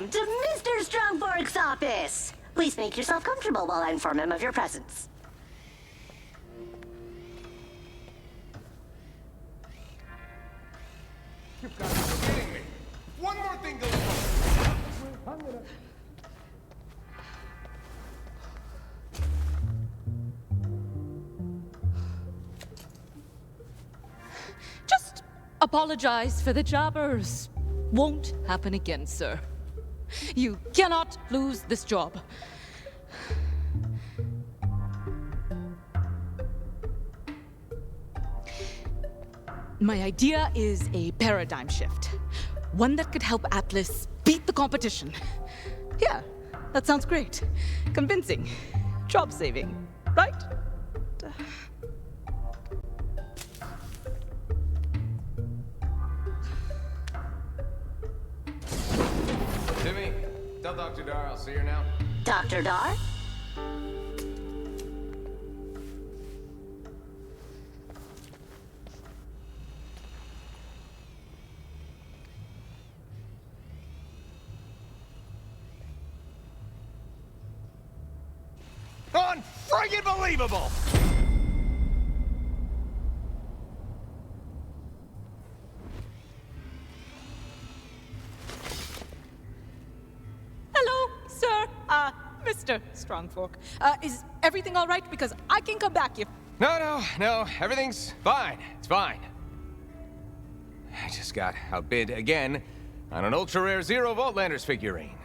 Welcome to Mr. Strongborg's office. Please make yourself comfortable while I inform him of your presence. You've got to be kidding me. One more thing goes wrong. Just apologize for the jobbers. Won't happen again, sir. You cannot lose this job. My idea is a paradigm shift. One that could help Atlas beat the competition. Yeah, that sounds great. Convincing. Job saving, right? Timmy, tell Dr. Dar I'll see her now. Dr. Dar? Unfriggin' believable! Hello, sir. Mr. Strongfork. Is everything all right? Because I can come back if... No, everything's fine. It's fine. I just got outbid again on an ultra-rare Zero Voltlanders figurine.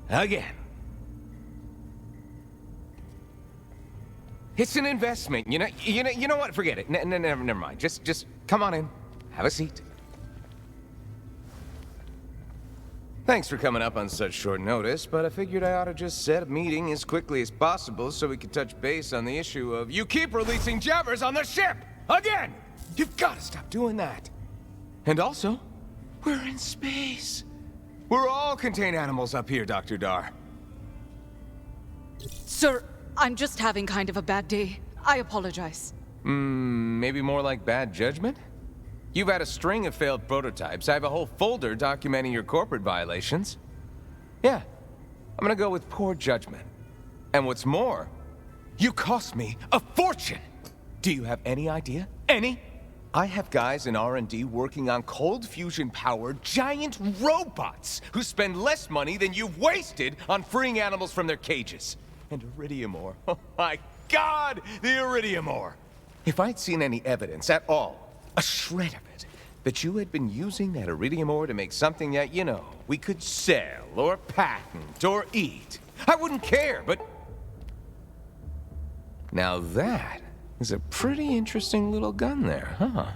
Again. It's an investment, you know what? Forget it. Never mind. Just come on in. Have a seat. Thanks for coming up on such short notice, but I figured I ought to just set a meeting as quickly as possible so we could touch base on the issue of you keep releasing jabbers on the ship! Again! You've got to stop doing that. And also, we're in space. We're all contained animals up here, Dr. Dar. Sir, I'm just having kind of a bad day. I apologize. Maybe more like bad judgment? You've had a string of failed prototypes. I have a whole folder documenting your corporate violations. Yeah, I'm gonna go with poor judgment. And what's more, you cost me a fortune! Do you have any idea? Any? I have guys in R&D working on cold fusion-powered giant robots who spend less money than you've wasted on freeing animals from their cages. And iridium ore. Oh my God, the iridium ore! If I'd seen any evidence at all, a shred of it, that you had been using that iridium ore to make something that, we could sell, or patent, or eat, I wouldn't care, but... Now that is a pretty interesting little gun there, huh?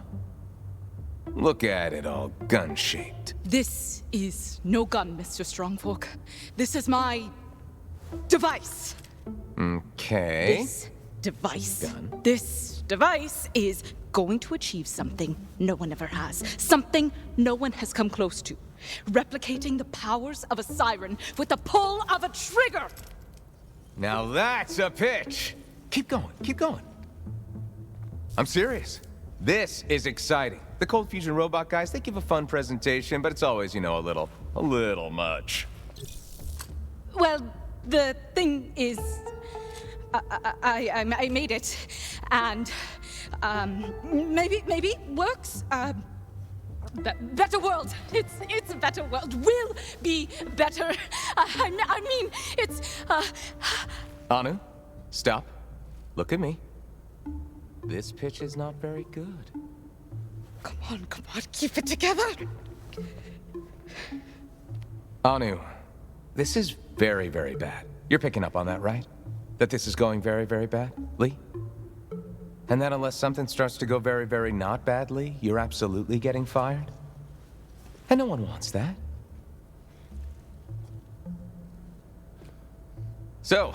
Look at it, all gun-shaped. This is no gun, Mr. Strongfork. This is my... device. Okay. This device. Gun. This device is going to achieve something no one ever has. Something no one has come close to. Replicating the powers of a siren with the pull of a trigger! Now that's a pitch! Keep going. I'm serious. This is exciting. The cold fusion robot guys, they give a fun presentation, but it's always, a little much. Well, the thing is... I made it, and... maybe works. Better world. It's a better world. Will be better. I mean, it's. Anu, stop. Look at me. This pitch is not very good. Come on, keep it together. Anu, this is very, very bad. You're picking up on that, right? That this is going very, very badly? And that unless something starts to go very, very not badly, you're absolutely getting fired? And no one wants that. So,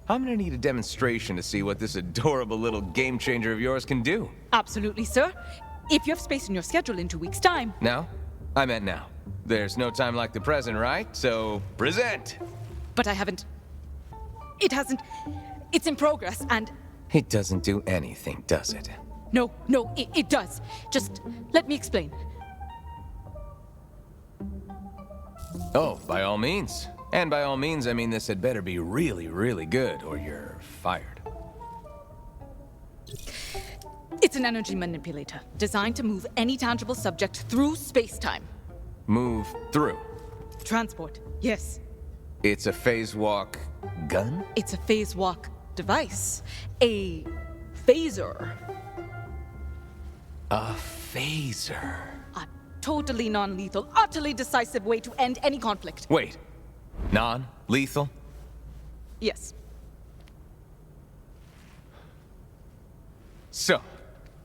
I'm gonna need a demonstration to see what this adorable little game changer of yours can do. Absolutely, sir. If you have space in your schedule in 2 weeks' time. Now? I meant now. There's no time like the present, right? So, present! But I haven't... It hasn't... It's in progress, and... It doesn't do anything, does it? No, it does. Just let me explain. Oh, by all means. And by all means, I mean this had better be really, really good, or you're fired. It's an energy manipulator, designed to move any tangible subject through space-time. Move through. Transport, yes. It's a phase walk gun? It's a phase walk device. A phaser. A phaser. A totally non-lethal, utterly decisive way to end any conflict. Wait. Non-lethal? Yes. So,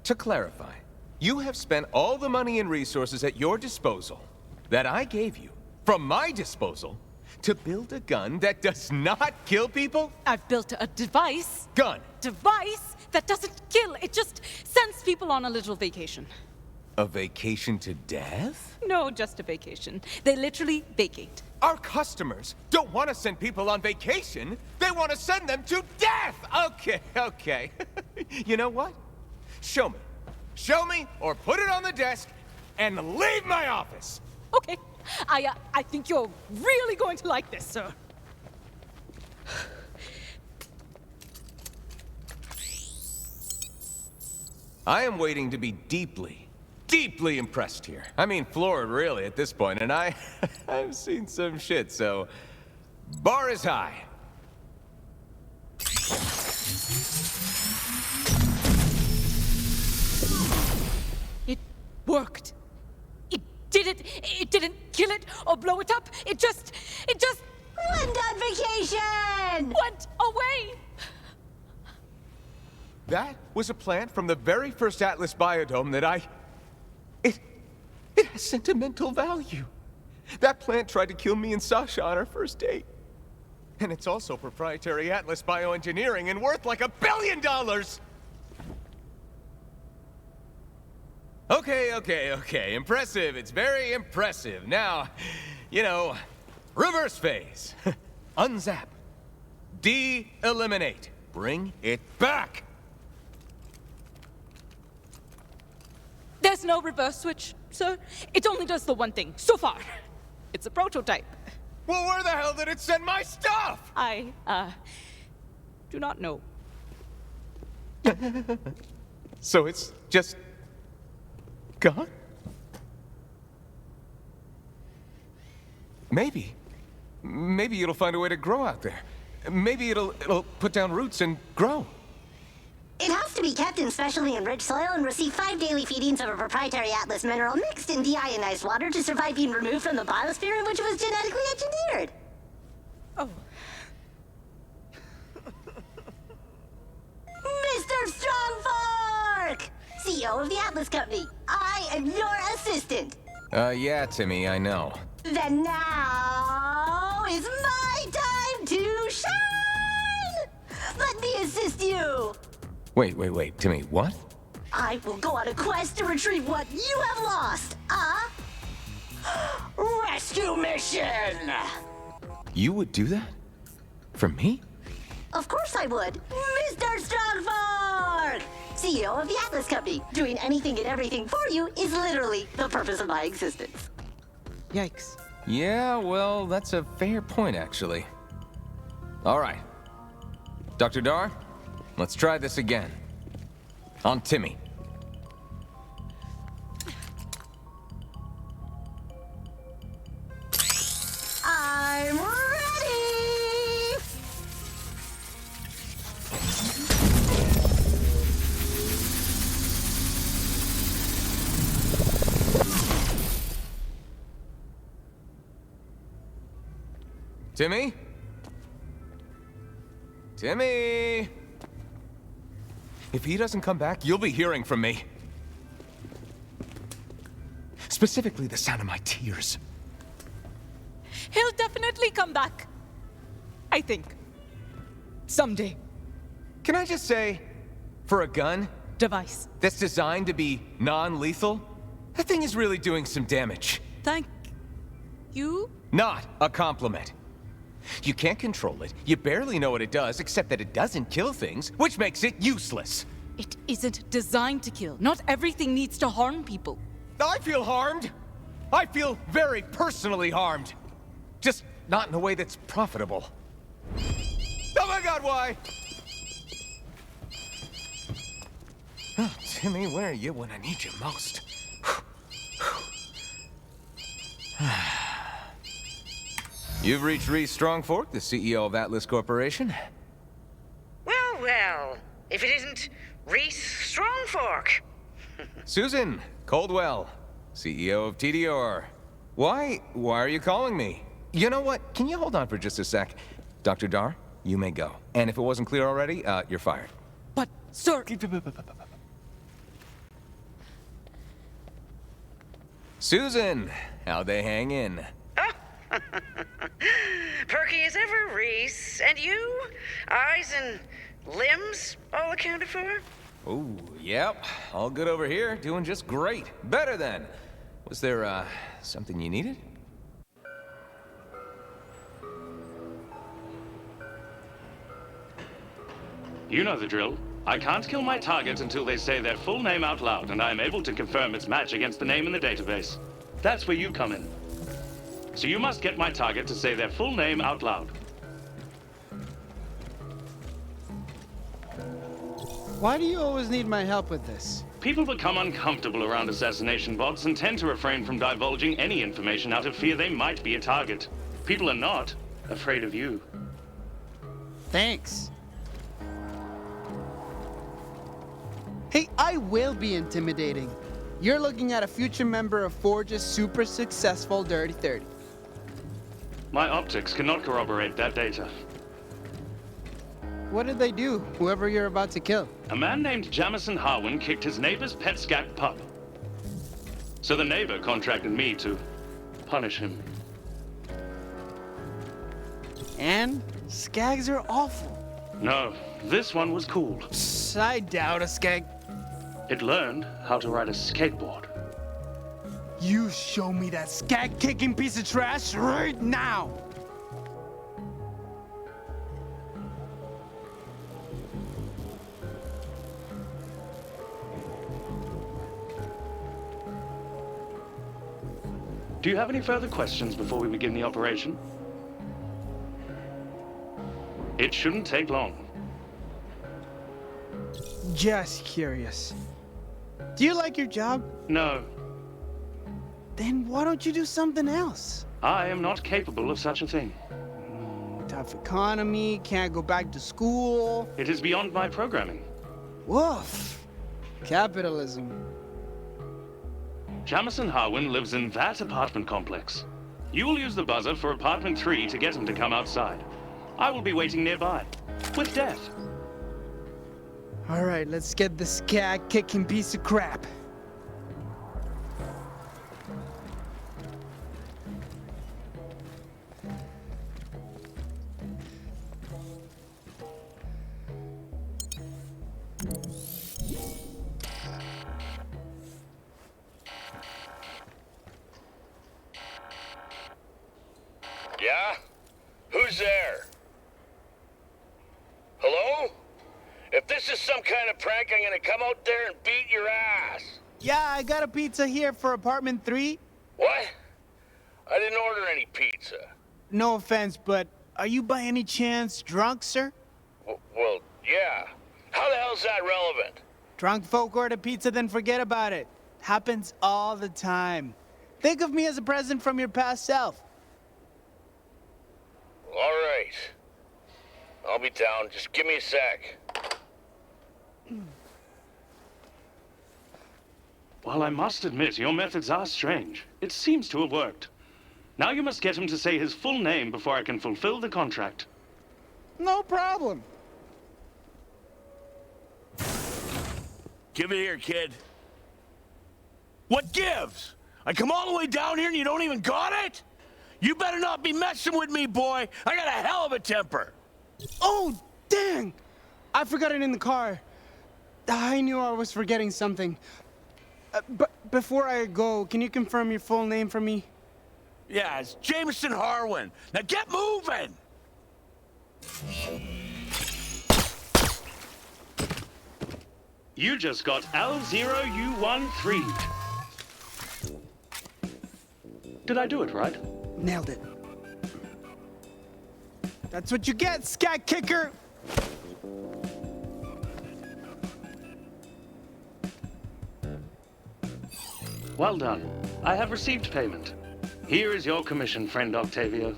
to clarify, you have spent all the money and resources at your disposal that I gave you, from my disposal, to build a gun that does not kill people? I've built a device. Gun. Device that doesn't kill. It just sends people on a little vacation. A vacation to death? No, just a vacation. They literally vacate. Our customers don't want to send people on vacation. They want to send them to death! Okay. You know what? Show me. Show me, or put it on the desk, and leave my office! Okay. I think you're really going to like this, sir. I am waiting to be deeply impressed here. I mean, floored, really, at this point, and I've seen some shit, so... bar is high. It worked. It didn't kill it or blow it up. It just Went on vacation! went away. That was a plant from the very first Atlas biodome that It has sentimental value. That plant tried to kill me and Sasha on our first date. And it's also proprietary Atlas bioengineering and worth like $1 billion! Okay. Impressive. It's very impressive. Now, you know, reverse phase. Unzap. De-eliminate. Bring it back! There's no reverse switch, sir. It only does the one thing, so far. It's a prototype. Well, where the hell did it send my stuff? I, do not know. So it's just... gone? Maybe it'll find a way to grow out there. Maybe it'll put down roots and grow. It has to be kept in specially enriched soil and receive 5 daily feedings of a proprietary Atlas mineral mixed in deionized water to survive being removed from the biosphere in which it was genetically engineered. Oh. Mr. Strongfork! CEO of the Atlas Company, I am your assistant. Yeah, Timmy, I know. Then now is my time to shine! Let me assist you! Wait, Timmy, what? I will go on a quest to retrieve what you have lost. Rescue mission! You would do that? For me? Of course I would. Mr. Strongfork! CEO of the Atlas Company. Doing anything and everything for you is literally the purpose of my existence. Yikes. Yeah, well, that's a fair point, actually. All right. Dr. Dar, let's try this again. On Timmy. I'm ready! Timmy? Timmy! If he doesn't come back, you'll be hearing from me. Specifically, the sound of my tears. He'll definitely come back. I think. Someday. Can I just say, for a gun Device. that's designed to be non-lethal, that thing is really doing some damage. Thank you? Not a compliment. You can't control it. You barely know what it does, except that it doesn't kill things, which makes it useless. It isn't designed to kill. Not everything needs to harm people. I feel harmed. I feel very personally harmed. Just not in a way that's profitable. Oh my God, why? Oh, Timmy, where are you when I need you most? You've reached Reese Strongfork, the CEO of Atlas Corporation. Well, well, if it isn't Reese Strongfork. Susan Coldwell, CEO of TDR. Why are you calling me? You know what? Can you hold on for just a sec? Dr. Dar, you may go. And if it wasn't clear already, you're fired. But, sir... Susan, how'd they hang in? Perky as ever, Reese. And you? Eyes and limbs all accounted for? Oh, yep. All good over here. Doing just great. Better than. Was there, something you needed? You know the drill. I can't kill my target until they say their full name out loud, and I am able to confirm its match against the name in the database. That's where you come in. So you must get my target to say their full name out loud. Why do you always need my help with this? People become uncomfortable around assassination bots and tend to refrain from divulging any information out of fear they might be a target. People are not afraid of you. Thanks. Hey, I will be intimidating. You're looking at a future member of Forge's super successful Dirty 30. My optics cannot corroborate that data. What did they do, whoever you're about to kill? A man named Jamison Harwin kicked his neighbor's pet scat pup. So the neighbor contracted me to punish him. And skags are awful. No, this one was cool. I doubt a skag. It learned how to ride a skateboard. You show me that skag-kicking piece of trash right now! Do you have any further questions before we begin the operation? It shouldn't take long. Just curious. Do you like your job? No, Then why don't you do something else? I am not capable of such a thing. Tough economy, can't go back to school. It is beyond my programming. Woof. Capitalism. Jamison Harwin lives in that apartment complex. You will use the buzzer for apartment 3 to get him to come outside. I will be waiting nearby, with death. All right, let's get the skag-kicking piece of crap. Yeah? Who's there? Hello? If this is some kind of prank, I'm gonna come out there and beat your ass. Yeah, I got a pizza here for apartment 3. What? I didn't order any pizza. No offense, but are you by any chance drunk, sir? Well, yeah. How the hell's that relevant? Drunk folk order pizza, then forget about it. Happens all the time. Think of me as a present from your past self. All right. I'll be down. Just give me a sec. While I must admit, your methods are strange, it seems to have worked. Now you must get him to say his full name before I can fulfill the contract. No problem. Give it here, kid. What gives? I come all the way down here and you don't even got it? You better not be messing with me, boy. I got a hell of a temper. Oh, dang! I forgot it in the car. I knew I was forgetting something. But before I go, can you confirm your full name for me? Yeah, it's Jamison Harwin. Now get moving! You just got L0U13. Did I do it right? Nailed it. That's what you get, scat kicker! Well done. I have received payment. Here is your commission, friend Octavio.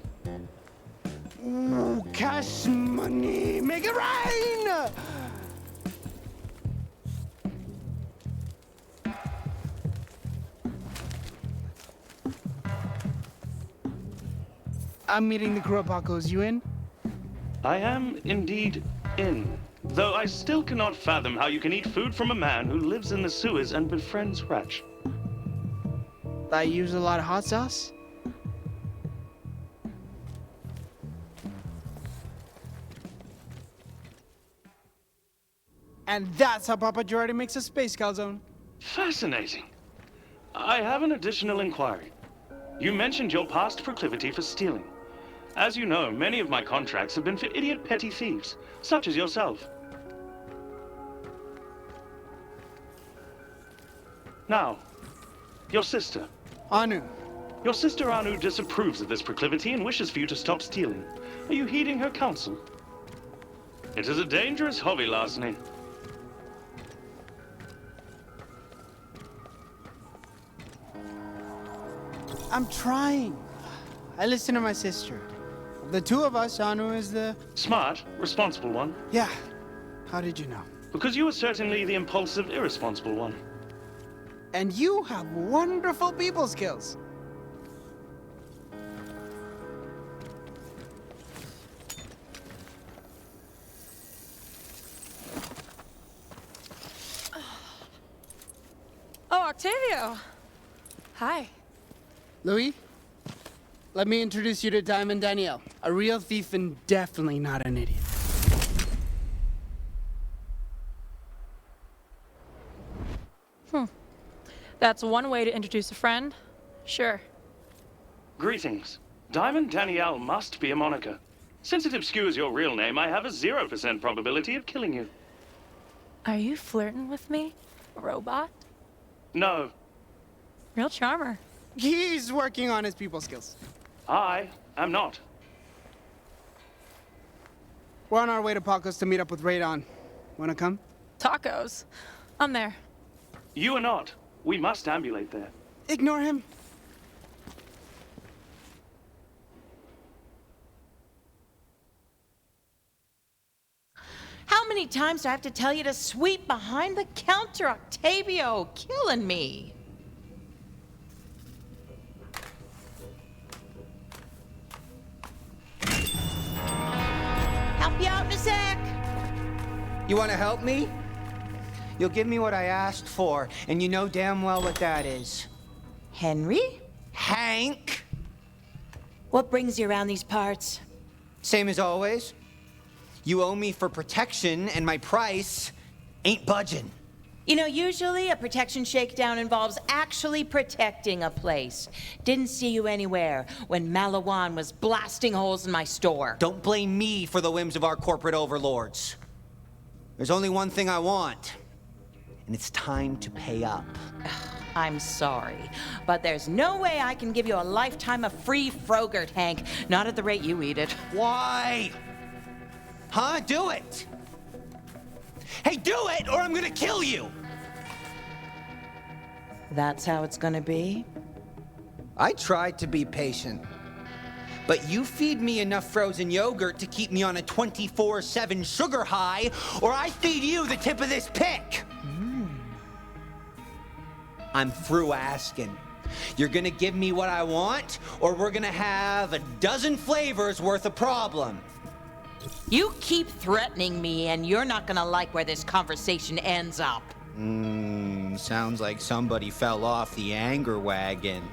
Ooh, cash money, make it rain! I'm meeting the Kurapakos. You in? I am indeed in. Though I still cannot fathom how you can eat food from a man who lives in the sewers and befriends Ratch. I use a lot of hot sauce. And that's how Papa Girardi makes a space calzone. Fascinating. I have an additional inquiry. You mentioned your past proclivity for stealing. As you know, many of my contracts have been for idiot petty thieves, such as yourself. Now, your sister. Anu. Your sister Anu disapproves of this proclivity and wishes for you to stop stealing. Are you heeding her counsel? It is a dangerous hobby, larceny. I'm trying. I listen to my sister. Of the two of us, Anu is the... Smart, responsible one. Yeah. How did you know? Because you are certainly the impulsive, irresponsible one. And you have wonderful people skills. Oh, Octavio. Hi. Louis, let me introduce you to Diamond Danielle, a real thief and definitely not an idiot. That's one way to introduce a friend. Sure. Greetings. Diamond Danielle must be a moniker. Since it obscures your real name, I have a 0% probability of killing you. Are you flirting with me, robot? No, Real charmer. He's working on his people skills. I am not. We're on our way to Pacos to meet up with Radon. Wanna come? Tacos. I'm there. You are not. We must ambulate there. Ignore him. How many times do I have to tell you to sweep behind the counter, Octavio? Killing me. Help you out in a sec. You want to help me? You'll give me what I asked for, and you know damn well what that is. Henry? Hank! What brings you around these parts? Same as always. You owe me for protection, and my price ain't budging. You know, usually a protection shakedown involves actually protecting a place. Didn't see you anywhere when Malawan was blasting holes in my store. Don't blame me for the whims of our corporate overlords. There's only one thing I want, and it's time to pay up. I'm sorry, but there's no way I can give you a lifetime of free Frogurt, Hank. Not at the rate you eat it. Why? Huh? Do it! Hey, do it, or I'm gonna kill you! That's how it's gonna be? I tried to be patient, but you feed me enough frozen yogurt to keep me on a 24/7 sugar high, or I feed you the tip of this pick! I'm through asking. You're gonna give me what I want, or we're gonna have a dozen flavors worth of problem. You keep threatening me, and you're not gonna like where this conversation ends up. Sounds like somebody fell off the anger wagon.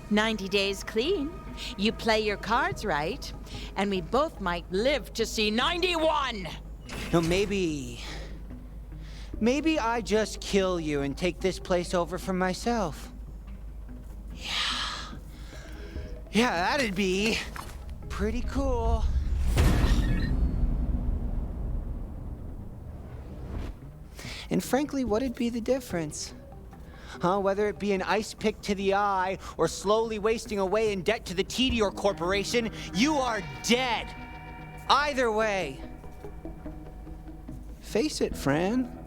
90 days clean. You play your cards right, and we both might live to see 91! No, maybe I just kill you and take this place over for myself. Yeah, that'd be pretty cool. And frankly, what'd be the difference? Huh? Whether it be an ice pick to the eye or slowly wasting away in debt to the Tedior Corporation, you are dead. Either way. Face it, Fran.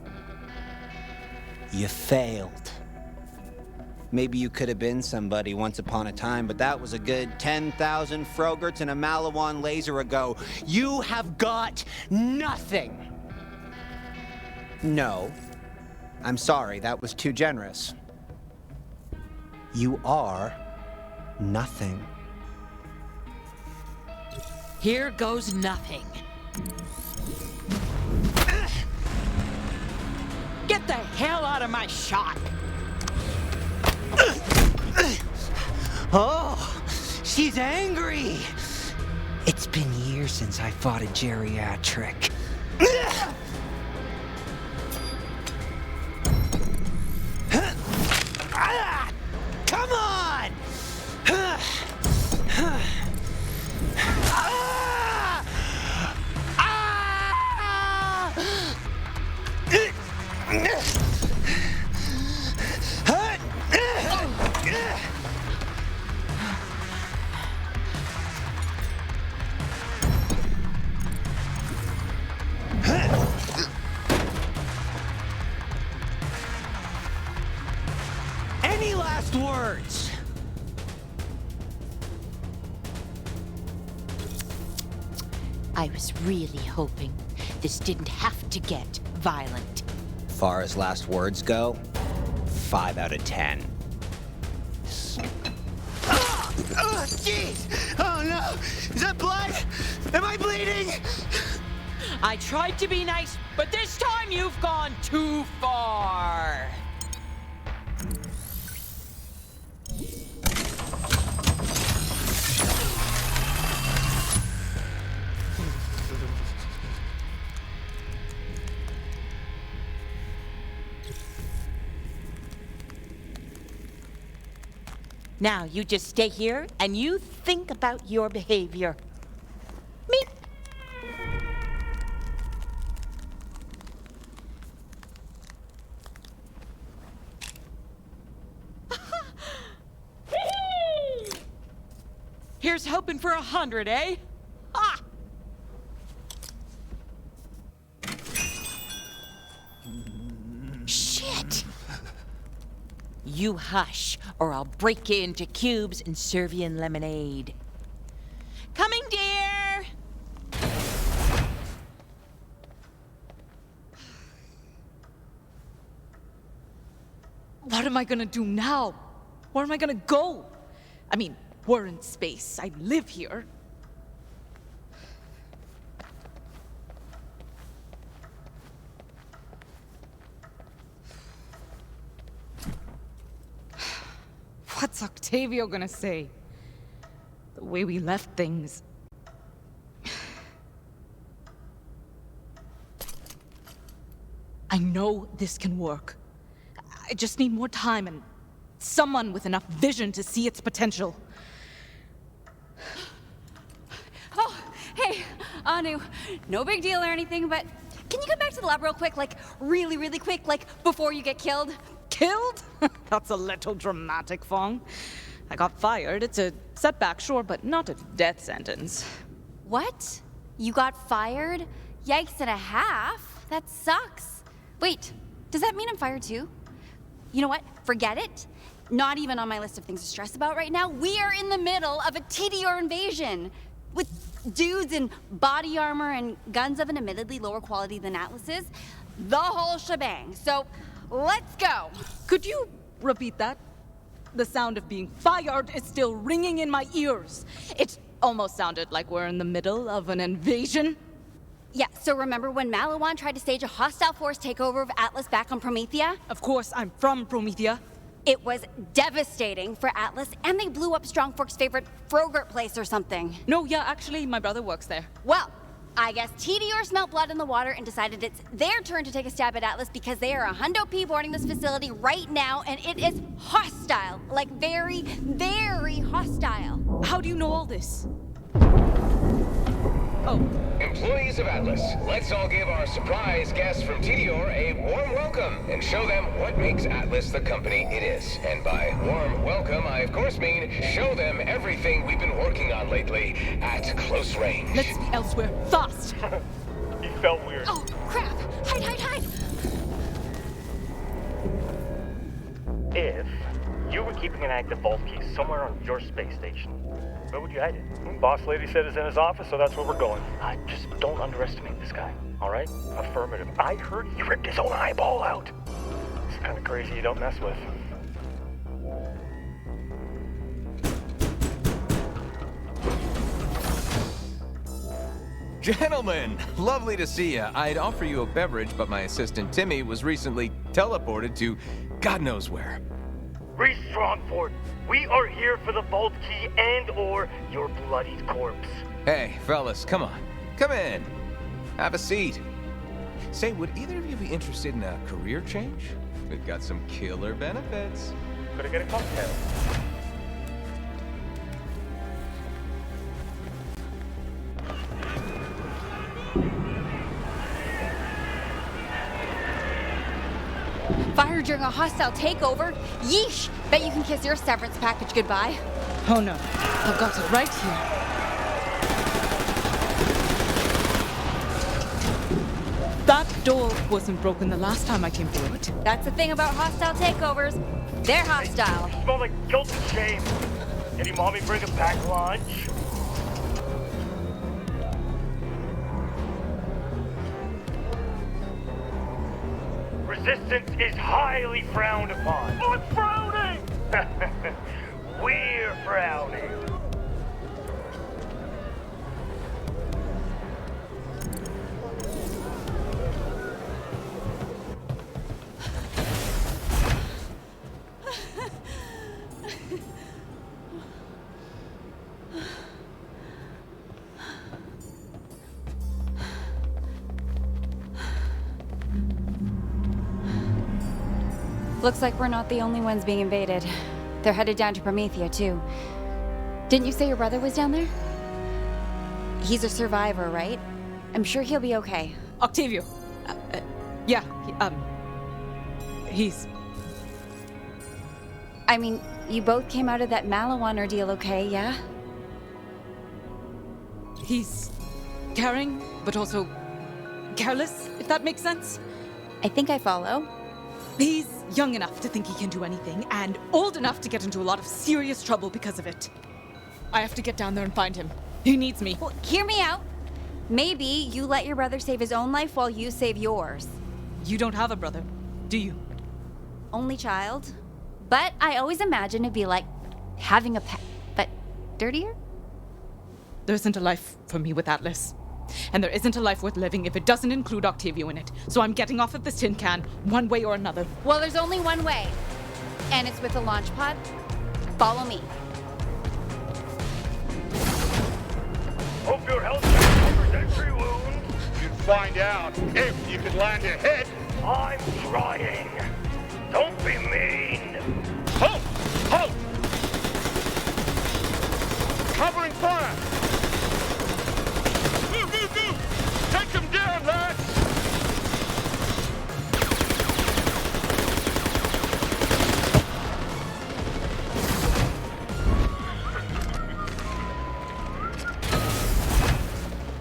You failed. Maybe you could have been somebody once upon a time, but that was a good 10,000 Frogerts and a Malawan laser ago. You have got nothing. No. I'm sorry, that was too generous. You are nothing. Here goes nothing. Get the hell out of my shot! Oh, she's angry. It's been years since I fought a geriatric. Come on! Any last words? I was really hoping this didn't have to get violent. Far as last words go, 5 out of 10. Oh, jeez! Oh, no! Is that blood? Am I bleeding? I tried to be nice, but this time you've gone too far. Now, you just stay here and you think about your behavior. Meep. Here's hoping for 100, eh? Ha! Shit! You hush, or I'll break you into cubes and serve you in lemonade. Coming, dear! What am I gonna do now? Where am I gonna go? I mean, we're in space. I live here. What's Octavio gonna say? The way we left things. I know this can work. I just need more time and someone with enough vision to see its potential. Oh, hey, Anu. No big deal or anything, but can you come back to the lab real quick? Like, really, really quick, like, before you get killed? Killed? That's a little dramatic, Fong. I got fired. It's a setback, sure, but not a death sentence. What? You got fired? Yikes and a half? That sucks. Wait, does that mean I'm fired too? You know what? Forget it. Not even on my list of things to stress about right now. We are in the middle of a TDR invasion with dudes in body armor and guns of an admittedly lower quality than Atlas's. The whole shebang. So, let's go. Could you repeat that? The sound of being fired is still ringing in my ears. It almost sounded like we're in the middle of an invasion. Yeah, so remember when Malawan tried to stage a hostile force takeover of Atlas back on Promethea? Of course, I'm from Promethea. It was devastating for Atlas, and they blew up Strongfork's favorite Frogurt place or something. No, yeah, actually, my brother works there. Well, I guess TDR smelt blood in the water and decided it's their turn to take a stab at Atlas because they are 100 P boarding this facility right now, and it is hostile. Like, very, very hostile. How do you know all this? Oh. Employees Citizens of Atlas, let's all give our surprise guests from TDOR a warm welcome and show them what makes Atlas the company it is. And by warm welcome, I of course mean show them everything we've been working on lately at close range. Let's be elsewhere, fast! He felt weird. Oh, crap! Hide, hide, hide! If you were keeping an active vault key somewhere on your space station, where would you hide it? Boss lady said it's in his office, so that's where we're going. Just don't underestimate this guy, all right? Affirmative. I heard he ripped his own eyeball out. It's kind of crazy you don't mess with. Gentlemen, lovely to see ya. I'd offer you a beverage, but my assistant Timmy was recently teleported to God knows where. Reese Strongford, we are here for the vault key and/or your bloodied corpse. Hey, fellas, come on. Come in. Have a seat. Say, would either of you be interested in a career change? We've got some killer benefits. Could I get a cocktail? Fired during a hostile takeover? Yeesh! Bet you can kiss your severance package goodbye. Oh no, I've got it right here. That door wasn't broken the last time I came through it. That's the thing about hostile takeovers. They're hostile. You smell like guilt and shame. Did your mommy bring a packed lunch? Resistance is highly frowned upon. I'm frowning! We're frowning. Looks like we're not the only ones being invaded. They're headed down to Promethea, too. Didn't you say your brother was down there? He's a survivor, right? I'm sure he'll be okay. Octavio. Yeah, he's... I mean, you both came out of that Malawan ordeal okay, yeah? He's caring, but also careless, if that makes sense. I think I follow. He's young enough to think he can do anything, and old enough to get into a lot of serious trouble because of it. I have to get down there and find him. He needs me. Well, hear me out. Maybe you let your brother save his own life while you save yours. You don't have a brother, do you? Only child. But I always imagine it'd be like having a pet, but dirtier? There isn't a life for me with Atlas. And there isn't a life worth living if it doesn't include Octavio in it. So I'm getting off of this tin can, one way or another. Well, there's only one way. And it's with a launch pod. Follow me. Hope your health covers entry wound. You'd find out if you could land a hit. I'm trying. Don't be mean. Halt! Halt! Covering fire! Move, move, move! Take them down, lads!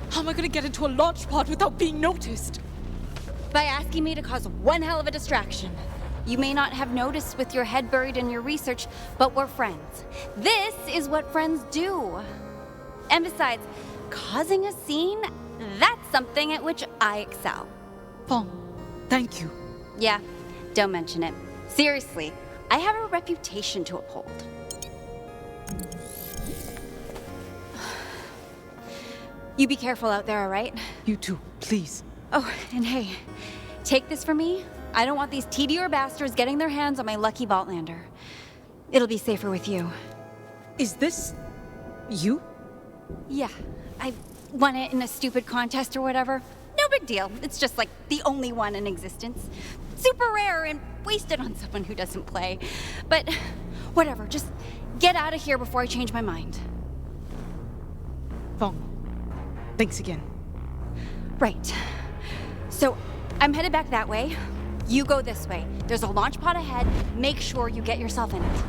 How am I gonna get into a launch pod without being noticed? By asking me to cause one hell of a distraction. You may not have noticed with your head buried in your research, but we're friends. This is what friends do. And besides, causing a scene, that's something at which I excel. Fong, thank you. Yeah, don't mention it. Seriously, I have a reputation to uphold. You be careful out there, all right? You too, please. Oh, and hey, take this from me. I don't want these TDR bastards getting their hands on my lucky Vaultlander. It'll be safer with you. Is this... you? Yeah, I won it in a stupid contest or whatever. No big deal. It's just like the only one in existence. Super rare and wasted on someone who doesn't play. But whatever, just get out of here before I change my mind. Fong, thanks again. Right. So, I'm headed back that way. You go this way. There's a launch pod ahead. Make sure you get yourself in it.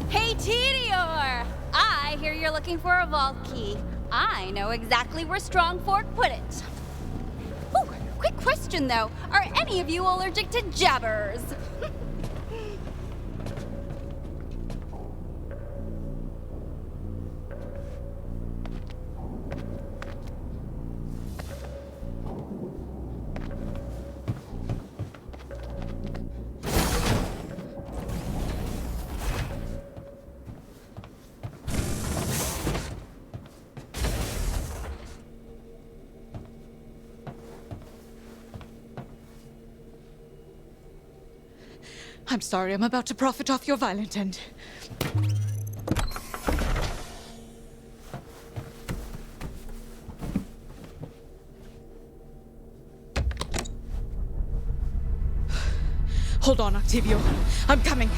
Hey, Tedior! I hear you're looking for a vault key. I know exactly where Strongfork put it. Ooh, quick question though. Are any of you allergic to jabbers? I'm sorry, I'm about to profit off your violent end. Hold on, Octavio. I'm coming.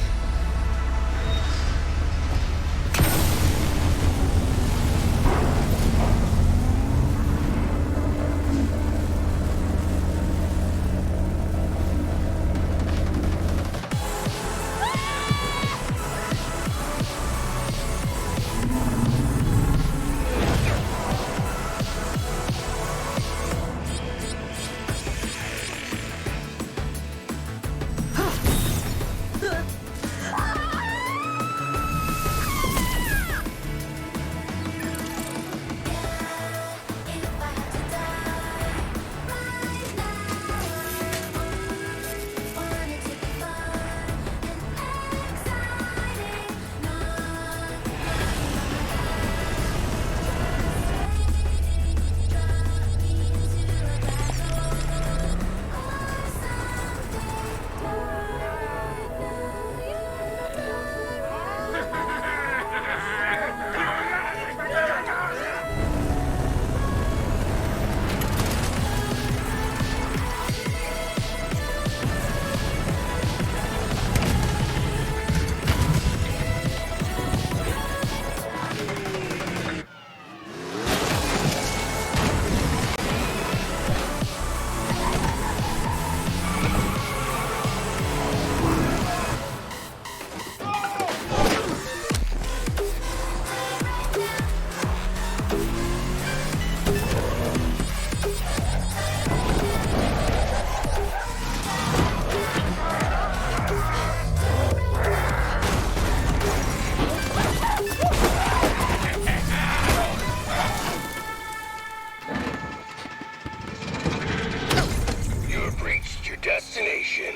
You've reached your destination.